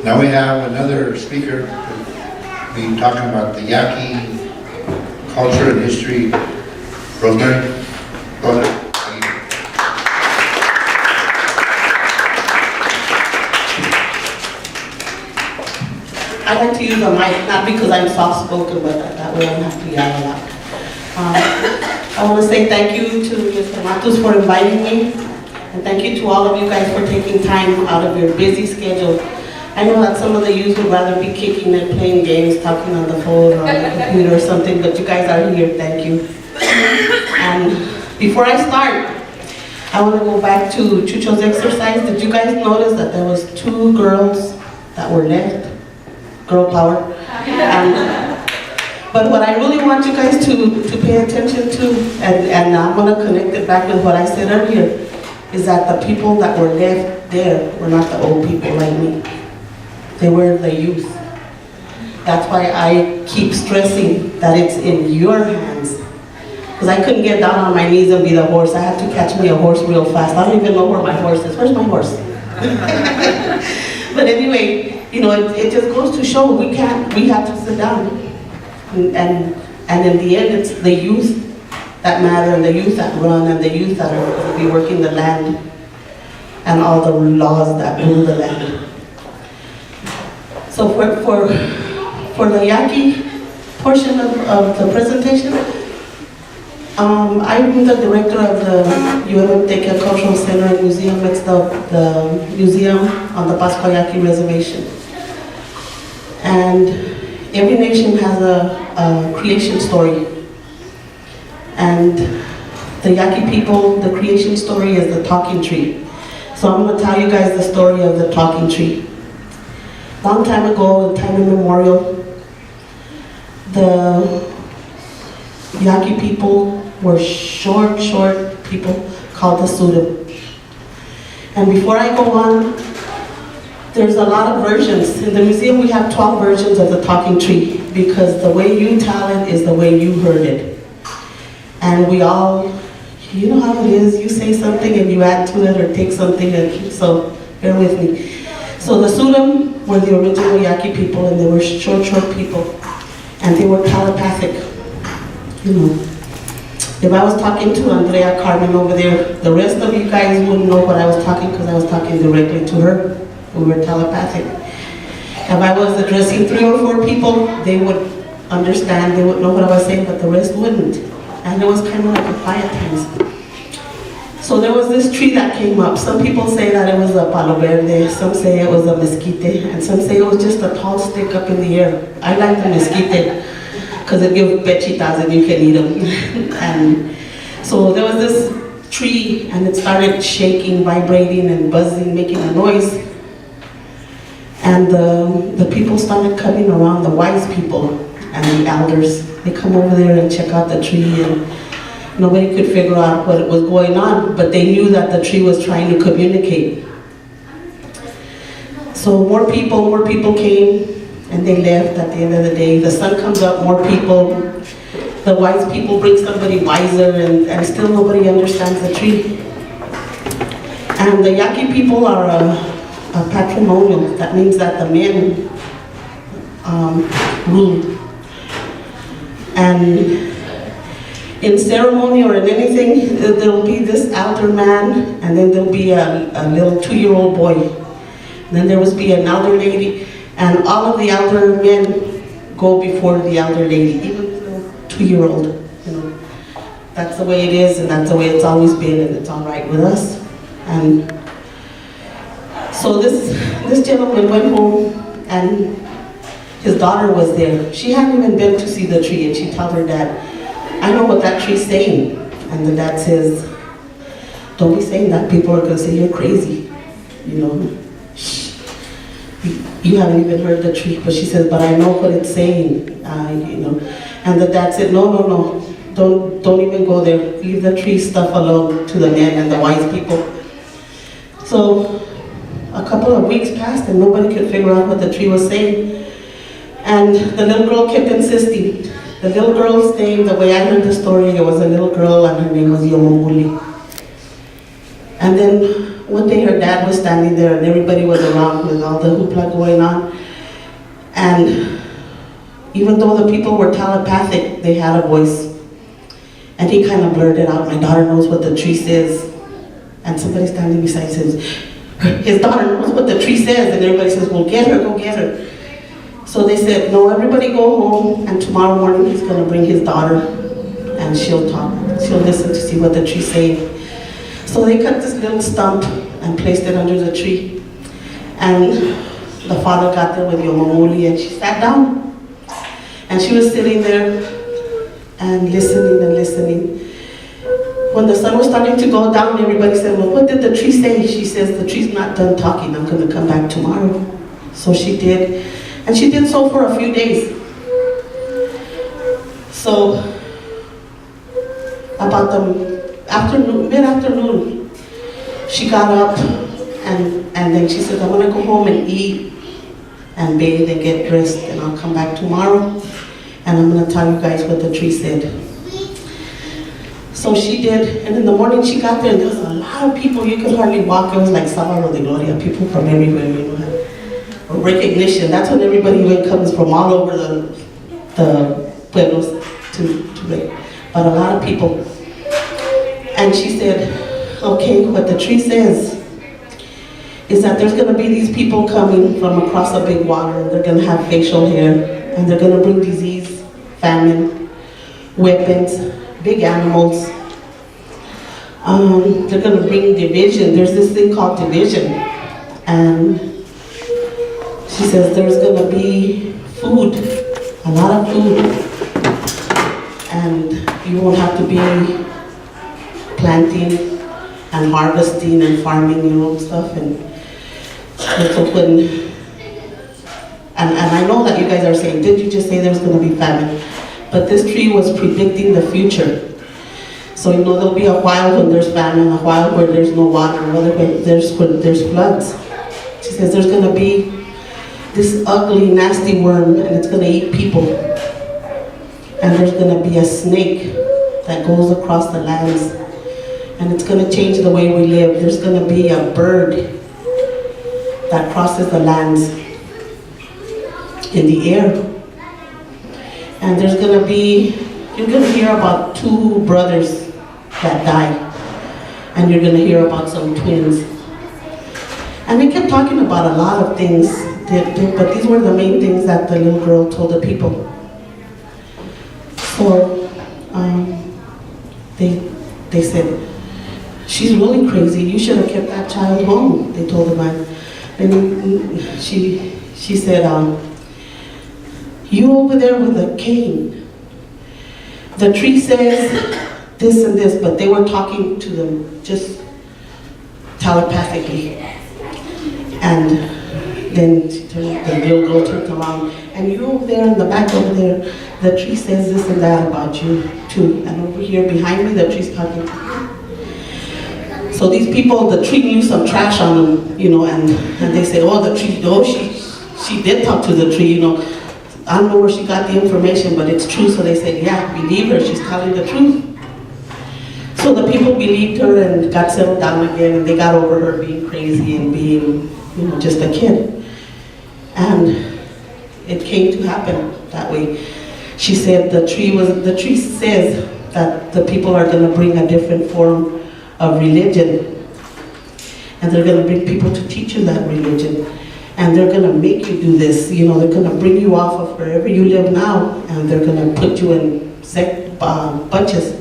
Now we have another speaker be talking about the Yaqui culture and history. Rosemary Tona-Aguirre. I like to use a mic, not because I'm soft-spoken, but that way I don't have to yell a lot. I want to say thank you to Mr. Matos for inviting me, and thank you to all of you guys for taking time out of your busy schedule. I know that some of the youth would rather be kicking and playing games, talking on the phone or on the computer or something, but you guys are here, thank you. And before I start, I want to go back to Chucho's exercise. Did you guys notice that there was 2 girls that were left? Girl power. But what I really want you guys to pay attention to, and I'm going to connect it back with what I said earlier, is that the people that were left there were not the old people like me. They were the youth. That's why I keep stressing that it's in your hands. Because I couldn't get down on my knees and be the horse. I had to catch me a horse real fast. I don't even know where my horse is. Where's my horse? But anyway, you know, it just goes to show we have to sit down. And in the end, it's the youth that matter, and the youth that run, and the youth that are going to be working the land, and all the laws that rule the land. So for the Yaqui portion of the presentation, I'm the director of the UMMTECA Cultural Center and Museum. It's the museum on the Pascua Yaqui Reservation. And every nation has a creation story. And the Yaqui people, the creation story is the talking tree. So I'm going to tell you guys the story of the talking tree. Long time ago, in time immemorial, the Yaqui people were short people called the Suda. And before I go on, there's a lot of versions. In the museum we have 12 versions of the talking tree, because the way you tell it is the way you heard it. And we all, you know how it is, you say something and you add to it or take something, and so bear with me. So the Suda were the original Yaqui people, and they were short people, and they were telepathic. You know, if I was talking to Andrea Carmen over there, the rest of you guys wouldn't know what I was talking, because I was talking directly to her. We were telepathic. If I was addressing 3 or 4 people, they would understand, they would know what I was saying, but the rest wouldn't. And it was kind of like a quiet times. So there was this tree that came up. Some people say that it was a palo verde, some say it was a mesquite, and some say it was just a tall stick up in the air. I like the mesquite because it gives pechitas and you can eat them. And so there was this tree, and it started shaking, vibrating, and buzzing, making a noise. And the people started coming around, the wise people and the elders. They come over there and check out the tree, and nobody could figure out what was going on, but they knew that the tree was trying to communicate. So more people came, and they left at the end of the day. The sun comes up, more people. The wise people bring somebody wiser, and still nobody understands the tree. And the Yaqui people are a patrimonial. That means that the men ruled. And in ceremony or in anything, there'll be this elder man, and then there'll be a little 2-year-old boy. And then there will be an elder lady, and all of the elder men go before the elder lady, even the 2-year-old. You know, that's the way it is, and that's the way it's always been, and it's all right with us. And so this gentleman went home, and his daughter was there. She hadn't even been to see the tree, and she told her dad, "I know what that tree's saying." And the dad says, "Don't be saying that. People are going to say you're crazy. You know, shh. You haven't even heard the tree." But she says, "But I know what it's saying." You know. And the dad said, "No. Don't even go there. Leave the tree stuff alone to the men and the wise people." So a couple of weeks passed, and nobody could figure out what the tree was saying. And the little girl kept insisting. The little girl's name, the way I heard the story, it was a little girl, and her name was Yomonguli. And then one day her dad was standing there and everybody was around with all the hoopla going on. And even though the people were telepathic, they had a voice. And he kind of blurted out, "My daughter knows what the tree says." And somebody standing beside says, "His daughter knows what the tree says." And everybody says, "Well, get her, go get her." So they said, "No, everybody go home, and tomorrow morning he's going to bring his daughter, and she'll talk. She'll listen to see what the tree's saying." So they cut this little stump and placed it under the tree. And the father got there with Yomamuli, and she sat down. And she was sitting there and listening and listening. When the sun was starting to go down, everybody said, "Well, what did the tree say?" She says, "The tree's not done talking. I'm going to come back tomorrow." So she did. And she did so for a few days. So about the afternoon, mid-afternoon, she got up and then she said, "I'm going to go home and eat and bathe and get dressed, and I'll come back tomorrow and I'm going to tell you guys what the tree said." So she did, and in the morning she got there and there was a lot of people. You could hardly walk. It was like Sábado de Gloria, people from everywhere, you know, recognition. That's when everybody even comes from all over the pueblos to but a lot of people. And she said, "Okay, what the tree says is that there's going to be these people coming from across a big water, and they're going to have facial hair, and they're going to bring disease, famine, weapons, big animals. They're going to bring division. There's this thing called division." And she says there's going to be food, a lot of food, and you won't have to be planting and harvesting and farming your own stuff. And I know that you guys are saying, "Did you just say there's going to be famine?" But this tree was predicting the future. So you know there'll be a while when there's famine, a while where there's no water, when there's floods. She says there's going to be this ugly, nasty worm, and it's going to eat people. And there's going to be a snake that goes across the lands, and it's going to change the way we live. There's going to be a bird that crosses the lands in the air. And there's going to be, you're going to hear about 2 brothers that die, and you're going to hear about some twins. And they kept talking about a lot of things, but these were the main things that the little girl told the people. So they said, "She's really crazy. You should have kept that child home," they told the man. And she said, "You over there with a cane, the tree says this and this," but they were talking to them just telepathically. And then the little girl turned around, "And you over there in the back over there, the tree says this and that about you too. And over here behind me, the tree's talking to you." So these people, the tree knew some trash on them, you know, and they said, "Oh, the tree, oh, she did talk to the tree, you know. I don't know where she got the information, but it's true." So they said, "Yeah, believe her, she's telling the truth." So the people believed her and got settled down again, and they got over her being crazy and being, you know, just a kid. And it came to happen that way. She said the tree says that the people are going to bring a different form of religion, and they're going to bring people to teach you that religion, and they're going to make you do this. You know, they're going to bring you off of wherever you live now, and they're going to put you in bunches,